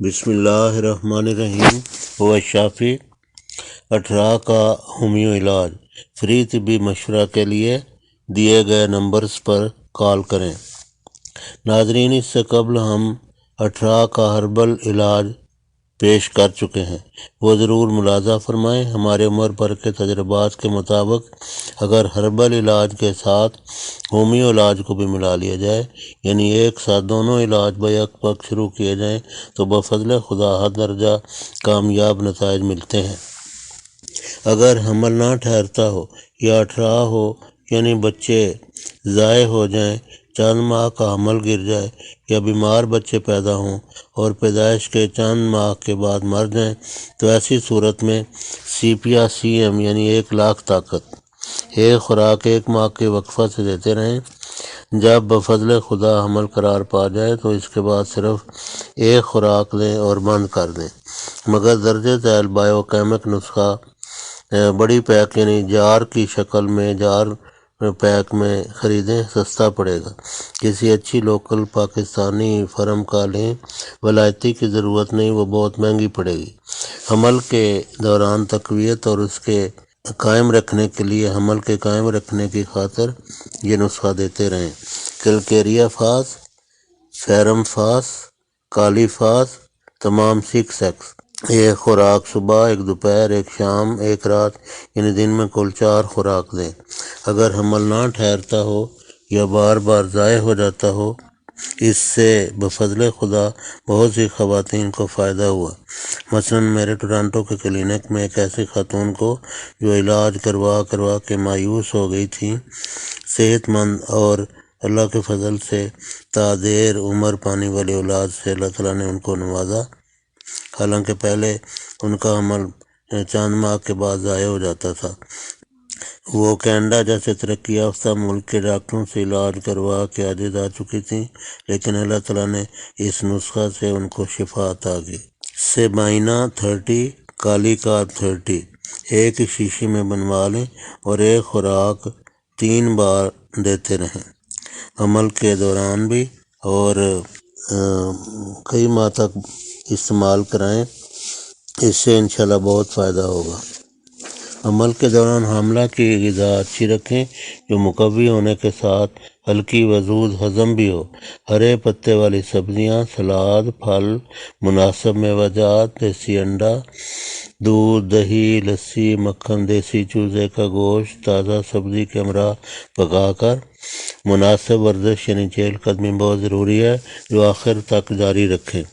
بسم اللہ الرحمن الرحیم۔ ہوا شافی 18 کا ہومیو علاج۔ فری طبی مشورہ کے لیے دیے گئے نمبرز پر کال کریں۔ ناظرین، اس سے قبل ہم 18 کا ہربل علاج پیش کر چکے ہیں، وہ ضرور ملاحظہ فرمائیں۔ ہمارے عمر بھر کے تجربات کے مطابق اگر ہربل علاج کے ساتھ ہومیو علاج کو بھی ملا لیا جائے، یعنی ایک ساتھ دونوں علاج بیک وقت شروع کیے جائیں، تو بفضل خدا حد درجہ کامیاب نتائج ملتے ہیں۔ اگر حمل نہ ٹھہرتا ہو یا 18 ہو، یعنی بچے ضائع ہو جائیں، چند ماہ کا حمل گر جائے یا بیمار بچے پیدا ہوں اور پیدائش کے چند ماہ کے بعد مر جائیں، تو ایسی صورت میں CPR-CM یعنی 1 لاکھ طاقت ایک خوراک 1 ماہ کے وقفہ سے دیتے رہیں۔ جب بفضل خدا حمل قرار پا جائے تو اس کے بعد صرف 1 خوراک دیں اور بند کر دیں، مگر درجہ ذیل بائیو کیمک نسخہ بڑی پیک یعنی جار کی شکل میں جار پیک میں خریدیں، سستا پڑے گا۔ کسی اچھی لوکل پاکستانی فرم کا لیں، ولایتی کی ضرورت نہیں، وہ بہت مہنگی پڑے گی۔ حمل کے دوران تقویت اور اس کے قائم رکھنے کے لیے حمل کے قائم رکھنے کی خاطر یہ نسخہ دیتے رہیں۔ کلکیریا فاس، فیرم فاس، کالی فاس، تمام 6X، 1 خوراک صبح، 1 دوپہر، 1 شام، 1 رات، یعنی دن میں کل 4 خوراک دیں۔ اگر حمل نہ ٹھہرتا ہو یا بار بار ضائع ہو جاتا ہو، اس سے بفضل خدا بہت سی خواتین کو فائدہ ہوا۔ مثلا میرے ٹورانٹو کے کلینک میں ایک ایسی خاتون کو جو علاج کروا کے مایوس ہو گئی تھیں، صحت مند اور اللہ کے فضل سے دیر عمر پانے والی اولاد سے اللہ تعالیٰ نے ان کو نوازا، حالانکہ پہلے ان کا حمل چند ماہ کے بعد ضائع ہو جاتا تھا۔ وہ کینیڈا جیسے ترقی یافتہ ملک کے ڈاکٹروں سے علاج کروا کے عاجز آ چکی تھیں، لیکن اللہ تعالیٰ نے اس نسخہ سے ان کو شفا عطا کی۔ سیبائنا 30، کالی کارب 30 ایک ہی شیشی میں بنوا لیں اور 1 خوراک 3 بار دیتے رہیں، حمل کے دوران بھی، اور کئی ماہ تک استعمال کرائیں۔ اس سے انشاءاللہ بہت فائدہ ہوگا۔ حمل کے دوران حاملہ کی غذا اچھی رکھیں جو مقوی ہونے کے ساتھ ہلکی وزود ہضم بھی ہو۔ ہرے پتے والی سبزیاں، سلاد، پھل، مناسب میوہ جات، دیسی انڈا، دودھ، دہی، لسی، مکھن، دیسی چوزے کا گوشت، تازہ سبزی کے ہمراہ پکا کر۔ مناسب ورزش یعنی چہل قدمی بہت ضروری ہے جو آخر تک جاری رکھیں۔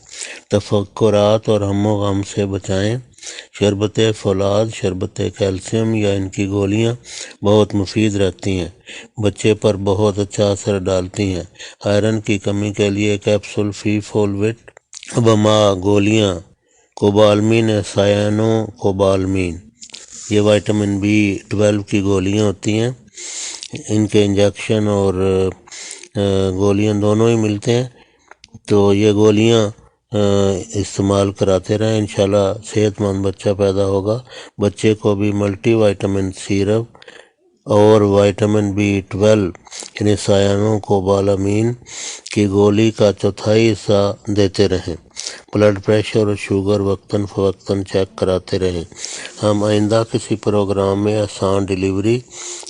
تفکرات اور ہم و غم سے بچائیں۔ شربت فولاد، شربت کیلشیم یا ان کی گولیاں بہت مفید رہتی ہیں، بچے پر بہت اچھا اثر ڈالتی ہیں۔ آئرن کی کمی کے لیے کیپسول فی فولویٹ، بما گولیاں، کوبالمین، سائنو کوبالمین، یہ وائٹامن B12 کی گولیاں ہوتی ہیں۔ ان کے انجیکشن اور گولیاں دونوں ہی ملتے ہیں، تو یہ گولیاں استعمال کراتے رہیں، انشاءاللہ صحت مند بچہ پیدا ہوگا۔ بچے کو بھی ملٹی وائٹامن سیرپ اور وائٹامن B12 یعنی سائنو کوبالامین کی گولی کا 1/4 حصہ دیتے رہیں۔ بلڈ پریشر اور شوگر وقتاً فوقتاً چیک کراتے رہیں۔ ہم آئندہ کسی پروگرام میں آسان ڈیلیوری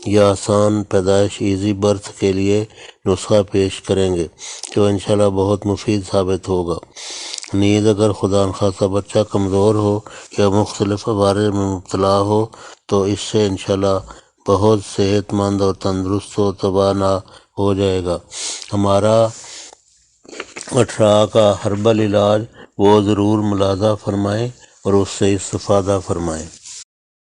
یا آسان پیدائش ایزی برتھ کے لیے نسخہ پیش کریں گے جو انشاءاللہ بہت مفید ثابت ہوگا۔ نیز اگر خدا نخواستہ بچہ کمزور ہو یا مختلف عوارض میں مبتلا ہو تو اس سے انشاءاللہ بہت صحت مند اور تندرست و توانا ہو جائے گا۔ ہمارا 18 کا ہربل علاج وہ ضرور ملاحظہ فرمائیں اور اس سے استفادہ فرمائیں۔